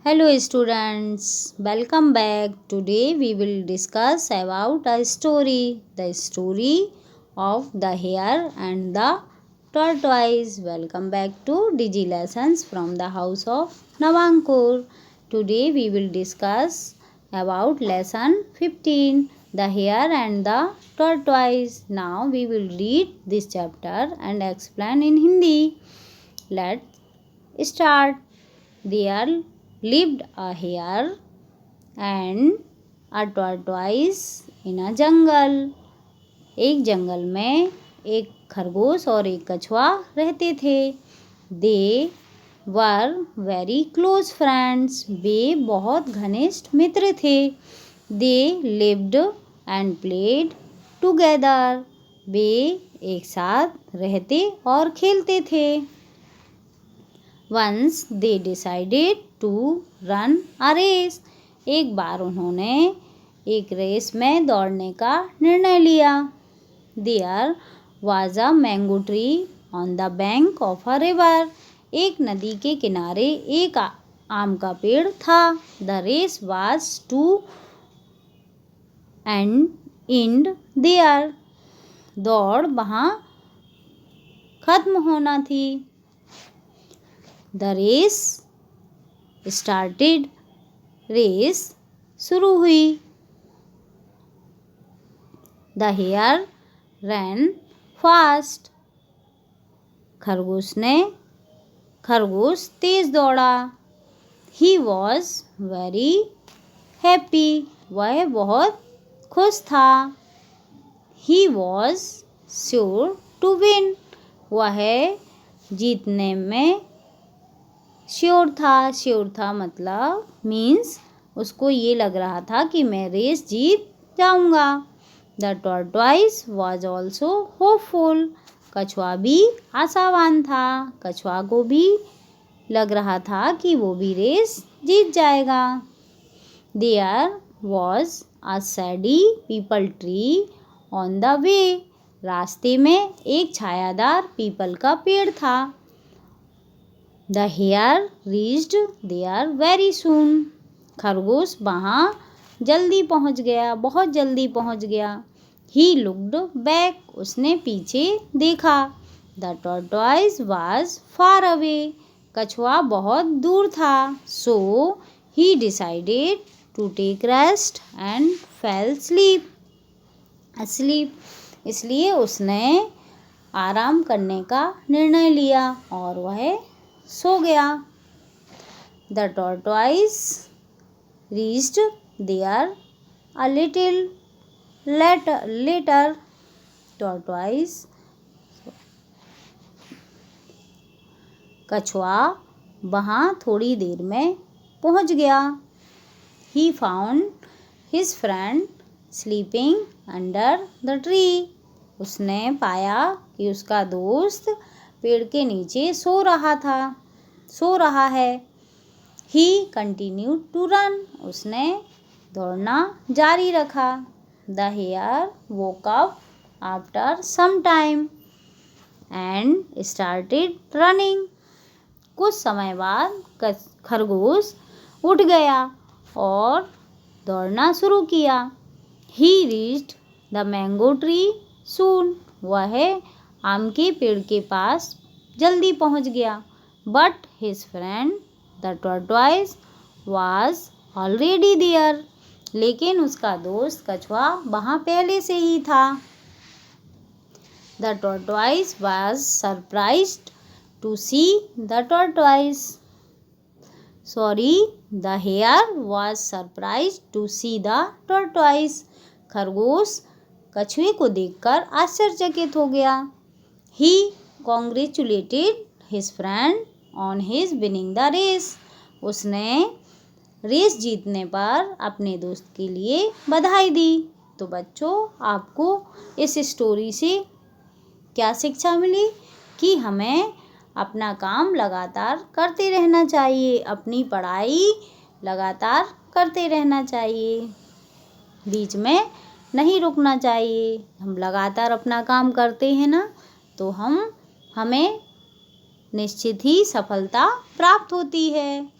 Hello students, welcome back. Today we will discuss about a story, the story of the hare and the tortoise. Welcome back to Digi Lessons from the house of Navankur. Today we will discuss about lesson 15, the hare and the tortoise. Now we will read this chapter and explain in Hindi. Let's start. There lived a hare and a tortoise in a jungle. एक जंगल में एक खरगोश और एक कछुआ रहते थे. They were very close friends. वे बहुत घनिष्ठ मित्र थे. They lived and played together. वे एक साथ रहते और खेलते थे. Once they decided to run a race. एक बार उन्होंने एक रेस में दौड़ने का निर्णय लिया. There was a mango tree on the bank of a river. एक नदी के किनारे एक आम का पेड़ था. The race was to end there. दौड़ वहाँ खत्म होना थी. The race started. रेस शुरू हुई. The hare ran fast. खरगोश तेज दौड़ा. He was very happy. वह बहुत खुश था. He was sure to win. वह जीतने में श्योर था मतलब मीन्स उसको ये लग रहा था कि मैं रेस जीत जाऊंगा. The tortoise was also hopeful. कछुआ भी आशावान था. कछुआ को भी लग रहा था कि वो भी रेस जीत जाएगा. There was a shady peepal tree on the way. रास्ते में एक छायादार पीपल का पेड़ था. The hare reached there very soon. खरगोश वहाँ बहुत जल्दी पहुँच गया. He looked back. उसने पीछे देखा. The tortoise was far away. कछुआ बहुत दूर था. So he decided to take rest and fell asleep. इसलिए उसने आराम करने का निर्णय लिया और वह सो गया. The tortoise reached there a little later. कछुआ वहाँ थोड़ी देर में पहुँच गया. He found his friend sleeping under the tree. उसने पाया कि उसका दोस्त पेड़ के नीचे सो रहा है. He continued to run. उसने दौड़ना जारी रखा. The hare woke up after some time and started running. कुछ समय बाद खरगोश उठ गया और दौड़ना शुरू किया. He reached the mango tree soon. वह आम के पेड़ के पास जल्दी पहुंच गया. But his friend the tortoise was already there. लेकिन उसका दोस्त कछुआ वहाँ पहले से ही था. The tortoise was surprised to see the tortoise. The hare was surprised to see the tortoise. खरगोश कछुए को देखकर आश्चर्यचकित हो गया. He congratulated his friend on his winning the race. उसने रेस जीतने पर अपने दोस्त के लिए बधाई दी. तो बच्चों, आपको इस स्टोरी से क्या शिक्षा मिली कि हमें अपना काम लगातार करते रहना चाहिए. अपनी पढ़ाई लगातार करते रहना चाहिए. बीच में नहीं रुकना चाहिए. हम लगातार अपना काम करते हैं ना, तो हमें निश्चित ही सफलता प्राप्त होती है.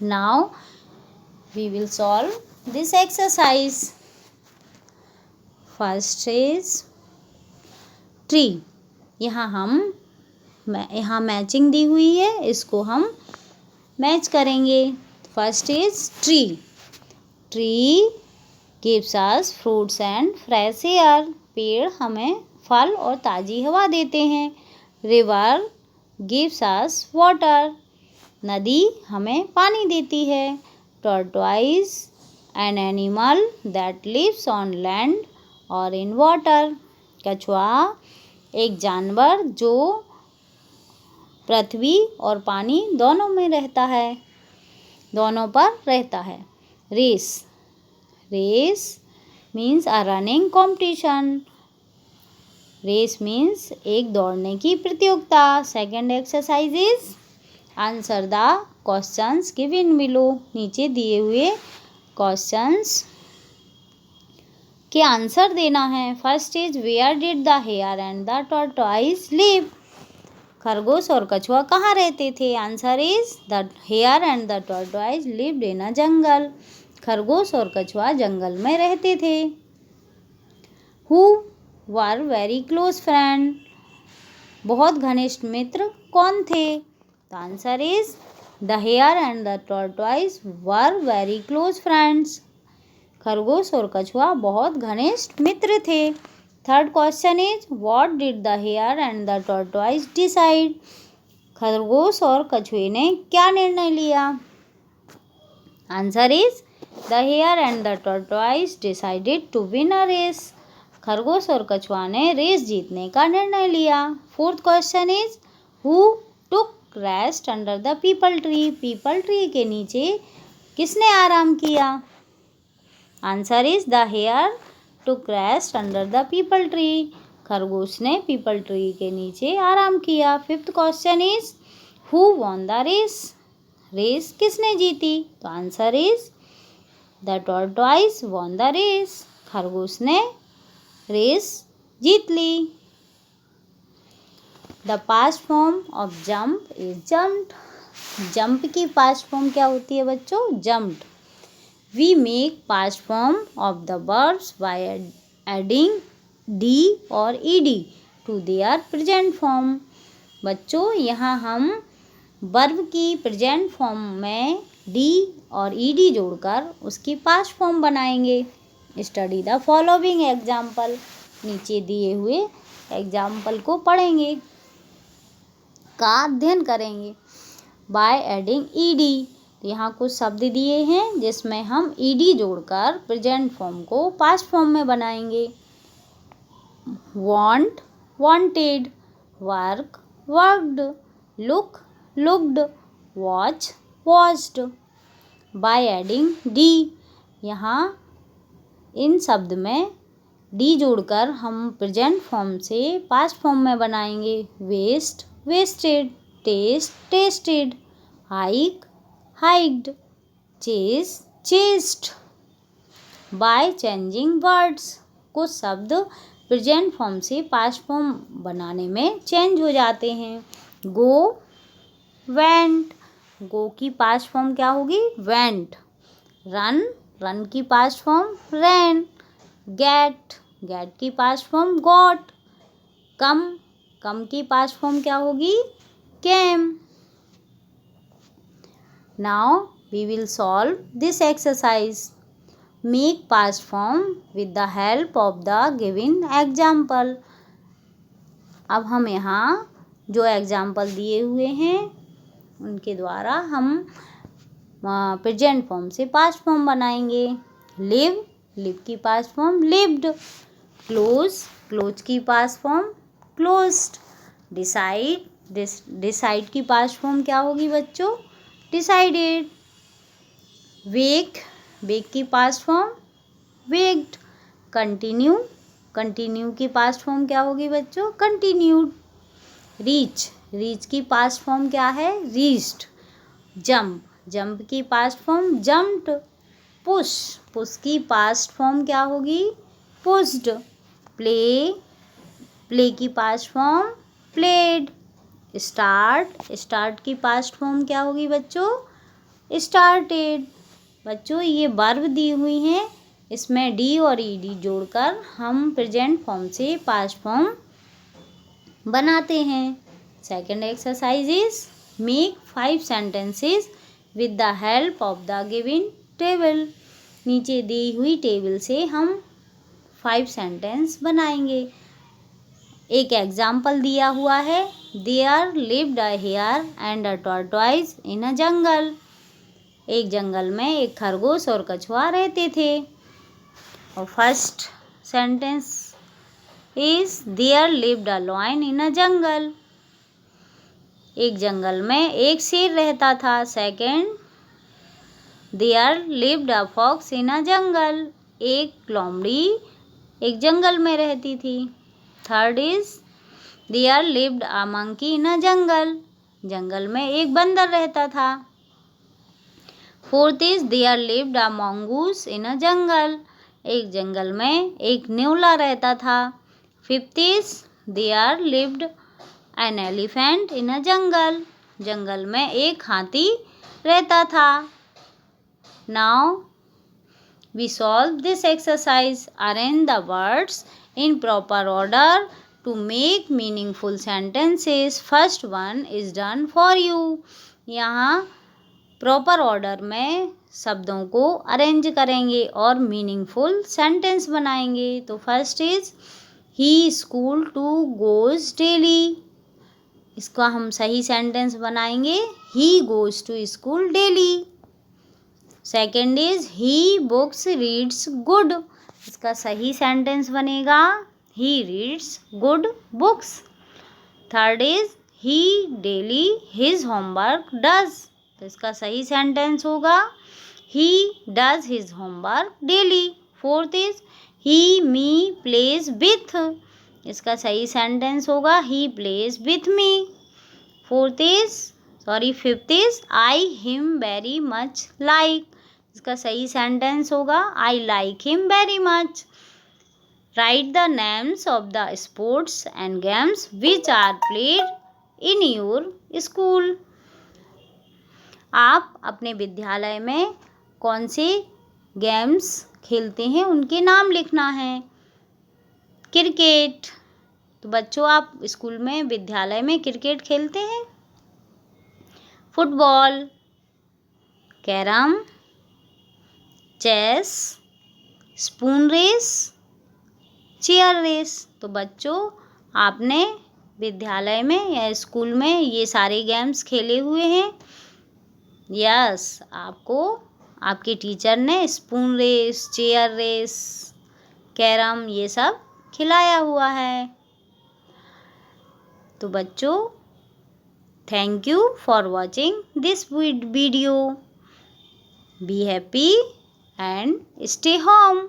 Now we will solve this exercise. First is tree. यहाँ मैचिंग दी हुई है, इसको हम मैच करेंगे. First is tree. Tree gives us fruits and fresh air. पेड़ हमें फल और ताज़ी हवा देते हैं. River gives us water. नदी हमें पानी देती है. Tortoise an animal that lives on land और इन वाटर. कछुआ एक जानवर जो पृथ्वी और पानी दोनों में रहता है, दोनों पर रहता है. Race. Race means a running competition. Race means एक दौड़ने की प्रतियोगिता. Second exercise is answer the questions given below. नीचे दिए हुए क्वेश्चंस के आंसर देना है. First is where did the hare and the tortoise live. खरगोश और कछुआ कहाँ रहते थे? Answer is the hare and the tortoise lived in a jungle. खरगोश और कछुआ जंगल में रहते थे. Who were very close friend. बहुत घनिष्ठ मित्र कौन थे? The answer is the hare and the tortoise were very close friends. खरगोश और कछुआ बहुत घनिष्ठ मित्र थे. Third question is what did the hare and the tortoise decide. खरगोश और कछुए ने क्या निर्णय लिया? Answer is the hare and the tortoise decided to win a race. खरगोश और कछुआ ने रेस जीतने का निर्णय लिया. Fourth question is who took rest under the peepal tree. Peepal tree के नीचे किसने आराम किया? Answer is the hare took rest under the peepal tree. खरगोश ने पीपल ट्री के नीचे आराम किया. Fifth question is who won the race. Race किसने जीती? तो answer is the tortoise won the race. खरगोश ने रेस जीत ली. The past form of jump is jumped. Jump की पास्ट फॉर्म क्या होती है बच्चों? Jumped. We make past form of the verbs by adding d or ed to their present form. बच्चों यहाँ हम वर्ब की प्रेजेंट फॉर्म में d और ed जोड़कर उसकी पास्ट फॉर्म बनाएंगे. Study the following example. नीचे दिए हुए एग्जाम्पल को पढ़ेंगे, का अध्ययन करेंगे. By adding ed. यहाँ कुछ शब्द दिए हैं जिसमें हम ईडी जोड़कर प्रेजेंट फॉर्म को पास्ट फॉर्म में बनाएंगे. Want wanted. Work worked. Look looked. Watch watched. By adding D. यहाँ इन शब्द में डी जोड़कर हम प्रेजेंट फॉर्म से पास्ट फॉर्म में बनाएंगे. Waste wasted. Taste tasted. Hike hiked. chase chased. by changing words. कुछ शब्द प्रेजेंट फॉर्म से पास्ट फॉर्म बनाने में चेंज हो जाते हैं. go went. go की पास्ट फॉर्म क्या होगी? went. run run की past form ran. get get की पास्ट फॉर्म got. come की पास्ट फॉर्म क्या होगी? came. Now we will solve this exercise. Make past form with the help of the given example. अब हम यहाँ जो example दिए हुए हैं उनके द्वारा हम प्रेजेंट फॉर्म से पास्ट फॉर्म बनाएंगे. लिव लिव की past form lived. Close close की past form closed. Decide decide की पास्ट फॉर्म क्या होगी बच्चों? डिसाइडेड. वेक वेक की past form waked. Continue continue की पास्ट फॉर्म क्या होगी बच्चों? कंटिन्यूड. रीच रीच की पास्ट फॉर्म क्या है? रीच्ड. जंप जंप की past form jumped. Push push की पास्ट फॉर्म क्या होगी? पुश्ड. प्ले प्ले की past form played. Start start की पास्ट फॉर्म क्या होगी बच्चों? started। बच्चों ये वर्ब दी हुई हैं, इसमें डी और ईडी जोड़कर हम प्रेजेंट फॉर्म से पास्ट फॉर्म बनाते हैं। Second exercise is make 5 sentences with the help of the given table. नीचे दी हुई टेबल से हम 5 सेंटेंस बनाएंगे। एक एग्जाम्पल दिया हुआ है, there lived a hare and a tortoise in a jungle. एक जंगल में एक खरगोश और कछुआ रहते थे। और first sentence is there lived a lion in a jungle. एक जंगल में एक शेर रहता था। Second, there lived a fox in a jungle. एक लोमड़ी एक जंगल में रहती थी। Third is there lived a monkey in a jungle. जंगल में एक बंदर रहता था। Fourth is there lived a mongoose in a jungle. एक जंगल में एक न्योला रहता था। Fifth is there lived an elephant in a jungle. जंगल में एक हाथी रहता था। Now we solve this exercise. Arrange the words in proper order to make meaningful sentences. First one is done for you. यहाँ प्रॉपर ऑर्डर में शब्दों को अरेंज करेंगे और मीनिंगफुल सेंटेंस बनाएंगे। तो first is he school to goes daily. इसका हम सही सेंटेंस बनाएंगे, he goes to school daily. Second is he books reads good. इसका सही सेंटेंस बनेगा, he reads good books. Third is he daily his homework does. तो इसका सही सेंटेंस होगा, he does his homework daily. Fourth is he me plays with. इसका सही sentence होगा, he plays with me. Fifth is I him very much like. इसका सही sentence होगा, I like him very much. Write the names of the sports and games which are played in your school. आप अपने विद्यालय में कौन से games खेलते हैं उनके नाम लिखना है। क्रिकेट। तो बच्चों आप स्कूल में विद्यालय में क्रिकेट खेलते हैं। Football, carrom, chess, spoon race, chair race. तो बच्चों आपने विद्यालय में या स्कूल में ये सारे गेम्स खेले हुए हैं। यस, आपको आपके टीचर ने spoon race, chair race, carrom ये सब खिलाया हुआ है। तो बच्चों thank you for watching this video. Be happy and stay home.